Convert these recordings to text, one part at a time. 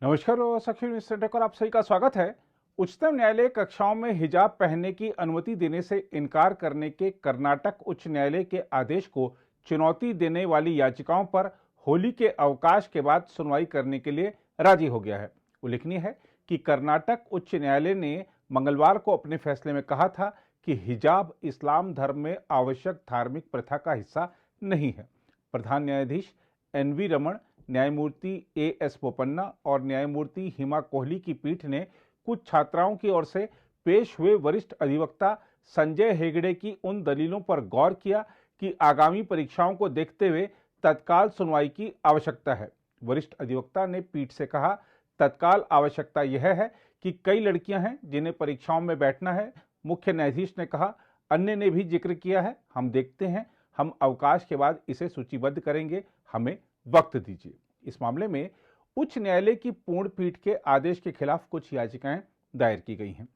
नमस्कार और सखी न्यूज़ सेंटर पर आप सभी का स्वागत है। उच्चतम न्यायालय कक्षाओं में हिजाब पहनने की अनुमति देने से इनकार करने के कर्नाटक उच्च न्यायालय के आदेश को चुनौती देने वाली याचिकाओं पर होली के अवकाश के बाद सुनवाई करने के लिए राजी हो गया है। उल्लेखनीय है कि कर्नाटक उच्च न्यायालय ने मंगलवार को अपने फैसले में कहा था कि हिजाब इस्लाम धर्म में आवश्यक धार्मिक प्रथा का हिस्सा नहीं है। प्रधान न्यायाधीश एन.वी. रमण, न्यायमूर्ति ए.एस. बोपन्ना और न्यायमूर्ति हिमा कोहली की पीठ ने कुछ छात्राओं की ओर से पेश हुए वरिष्ठ अधिवक्ता संजय हेगड़े की उन दलीलों पर गौर किया कि आगामी परीक्षाओं को देखते हुए तत्काल सुनवाई की आवश्यकता है। वरिष्ठ अधिवक्ता ने पीठ से कहा, तत्काल आवश्यकता यह है कि कई लड़कियां हैं जिन्हें परीक्षाओं में बैठना है। मुख्य न्यायाधीश ने कहा, अन्य ने भी जिक्र किया है, हम देखते हैं, हम अवकाश के बाद इसे सूचीबद्ध करेंगे, हमें वक्त दीजिए। इस मामले में उच्च न्यायालय की पूर्ण पीठ के आदेश के खिलाफ कुछ याचिकाएं दायर की गई हैं।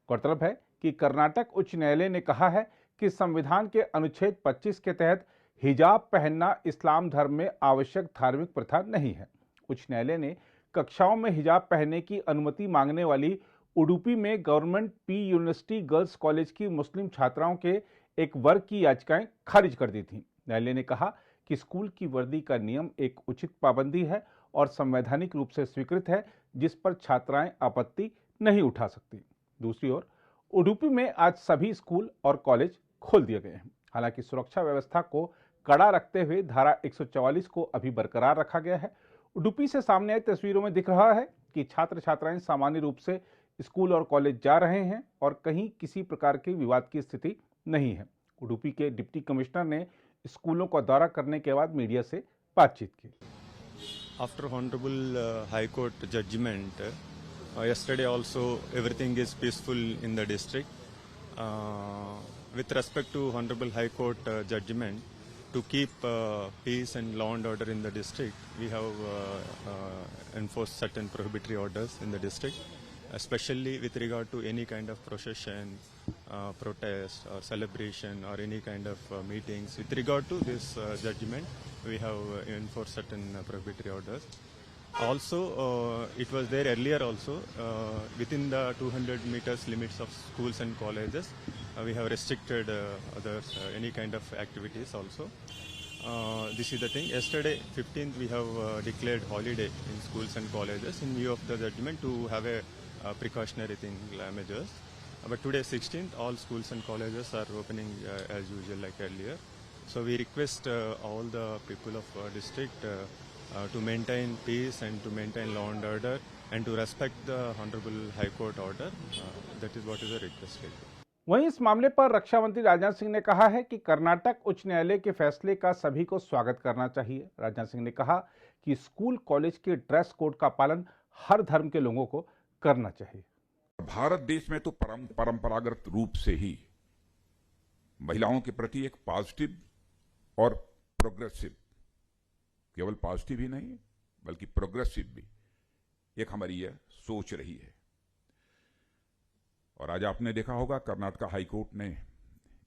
गौरतलब है कि कर्नाटक उच्च न्यायालय ने कहा है कि संविधान के अनुच्छेद 25 के तहत हिजाब पहनना इस्लाम धर्म में आवश्यक धार्मिक प्रथा नहीं है। उच्च न्यायालय ने कक्षाओं में हिजाब पहनने की अनुमति मांगने वाली उडुपी में government P university girls college की मुस्लिम छात्राओं के एक वर्ग की याचिकाएं खारिज कर दी थीं। न्यायालय ने कहा कि स्कूल की वर्दी का नियम एक उचित पाबंदी है और संवैधानिक रूप से स्वीकृत है, जिस पर छात्राएं आपत्ति नहीं उठा सकती। दूसरी ओर उडुपी में आज सभी स्कूल और कॉलेज खोल दिए गए हैं। हालांकि सुरक्षा व्यवस्था को कड़ा रखते हुए धारा 144 को अभी बरकरार रखा गया है। उडुपी से सामने आई तस्वीरों में दिख रहा है कि छात्र छात्राएं सामान्य रूप से स्कूल और कॉलेज जा रहे हैं और कहीं किसी प्रकार के विवाद की स्थिति नहीं है। उडुपी के डिप्टी कमिश्नर ने स्कूलों का दौरा करने के बाद मीडिया से बातचीत की। After Honorable High Court judgment, yesterday also everything is peaceful in the district. With respect to Honorable High Court judgment, to keep peace and law and order in the district, we have enforced certain prohibitory orders in the district, especially with regard to any kind of procession, protest or celebration or any kind of meetings. With regard to this judgment, we have enforced certain prohibitory orders. Also, it was there earlier also, within the 200 meters limits of schools and colleges, we have restricted others, any kind of activities also. This is the thing. Yesterday, 15th, we have declared holiday in schools and colleges in view of the judgment to have a precautionary thing, measures. But today, 16th, all schools and colleges are opening as usual like earlier. So we request all the people of district to maintain peace and to maintain law and order and to respect the Honorable High Court order. That is what is the request. वहीं इस मामले पर रक्षा मंत्री राजनाथ सिंह ने कहा है कि कर्नाटक उच्च न्यायालय के फैसले का सभी को स्वागत करना चाहिए। राजनाथ सिंह ने कहा कि स्कूल कॉलेज के ड्रेस कोड का पालन हर धर्म के लोगों को करना चाहिए। भारत देश में तो परंपरागत रूप से ही महिलाओं के प्रति एक पॉजिटिव और प्रोग्रेसिव, केवल पॉजिटिव ही नहीं बल्कि प्रोग्रेसिव भी एक हमारी यह सोच रही है। और आज आपने देखा होगा कर्नाटक हाई कोर्ट ने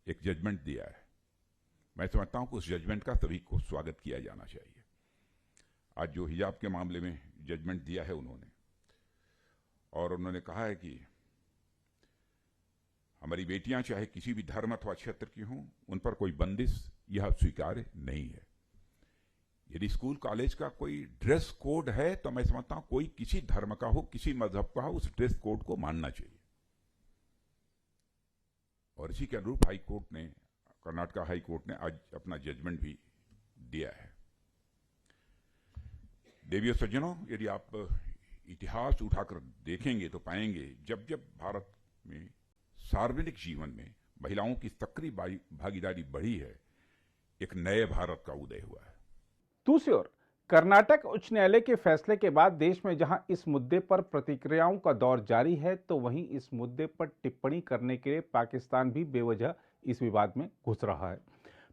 एक जजमेंट दिया है। मैं समझता हूं कि उस जजमेंट का सभी को स्वागत किया जाना चाहिए। आज जो हिजाब के मामले में जजमेंट दिया है उन्होंने, और उन्होंने कहा है कि हमारी बेटियां चाहे किसी भी धर्म अथवा क्षेत्र की हों, उन पर कोई बंदिश यह स्वीकार्य नहीं है। यदि स्कूल कॉलेज का कोई ड्रेस कोड है तो मैं समझता हूं कोई किसी धर्म का हो, किसी मजहब का हो, उस ड्रेस कोड को मानना चाहिए। और इसी के अनुरूप हाई कोर्ट ने, कर्नाटक हाई कोर्ट ने आज अपना जजमेंट भी दिया है। देवियों सज्जनों, यदि आप इतिहास उठाकर देखेंगे तो पाएंगे जब जब भारत में सार्वजनिक जीवन में महिलाओं की सक्रिय भागीदारी बढ़ी है, एक नए भारत का उदय हुआ है। दूसरी ओर कर्नाटक उच्च न्यायालय के फैसले के बाद देश में जहां इस मुद्दे पर प्रतिक्रियाओं का दौर जारी है, तो वहीं इस मुद्दे पर टिप्पणी करने के लिए पाकिस्तान भी बेवजह इस विवाद में घुस रहा है।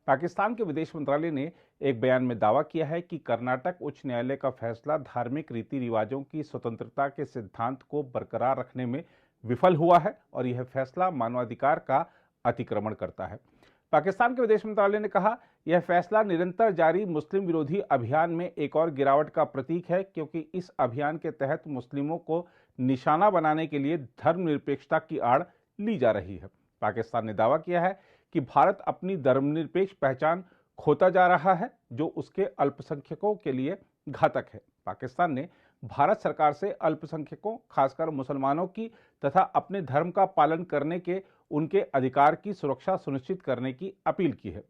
पाकिस्तान के विदेश मंत्रालय ने एक बयान में दावा किया है कि कर्नाटक उच्च न्यायालय का फैसला धार्मिक रीति रिवाजों की स्वतंत्रता के सिद्धांत को बरकरार रखने में विफल हुआ है और यह फैसला मानवाधिकार का अतिक्रमण करता है। पाकिस्तान के विदेश मंत्रालय ने कहा, यह फैसला निरंतर जारी मुस्लिम विरोधी अभियान में एक और गिरावट का प्रतीक है, क्योंकि इस अभियान के तहत मुस्लिमों को निशाना बनाने के लिए धर्मनिरपेक्षता की आड़ ली जा रही है। पाकिस्तान ने दावा किया है कि भारत अपनी धर्मनिरपेक्ष पहचान खोता जा रहा है, जो उसके अल्पसंख्यकों के लिए घातक है। पाकिस्तान ने भारत सरकार से अल्पसंख्यकों, खासकर मुसलमानों की तथा अपने धर्म का पालन करने के उनके अधिकार की सुरक्षा सुनिश्चित करने की अपील की है।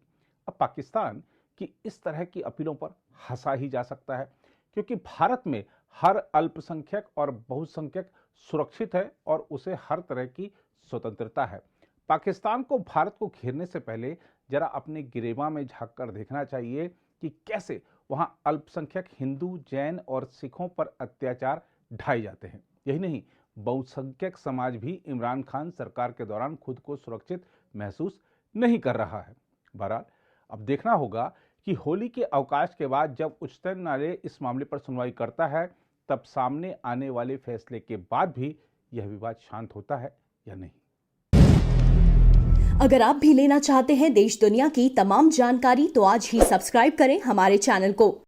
अब पाकिस्तान की इस तरह की अपीलों पर हंसा ही जा सकता है, क्योंकि भारत में हर अल्पसंख्यक और बहुसंख्यक सुरक्षित है और उसे हर तरह की स्वतंत्रता है। पाकिस्तान को भारत को घेरने से पहले जरा अपने गिरेबां में झांक कर देखना चाहिए कि कैसे वहां अल्पसंख्यक हिंदू, जैन और सिखों पर अत्याचार ढाए जाते हैं। यही नहीं, बहुसंख्यक समाज भी इमरान खान सरकार के दौरान खुद को सुरक्षित महसूस नहीं कर रहा है। बहरहाल अब देखना होगा कि होली के अवकाश के बाद जब उच्चतम न्यायालय इस मामले पर सुनवाई करता है, तब सामने आने वाले फैसले के बाद भी यह विवाद शांत होता है या नहीं। अगर आप भी लेना चाहते हैं देश दुनिया की तमाम जानकारी, तो आज ही सब्सक्राइब करें हमारे चैनल को।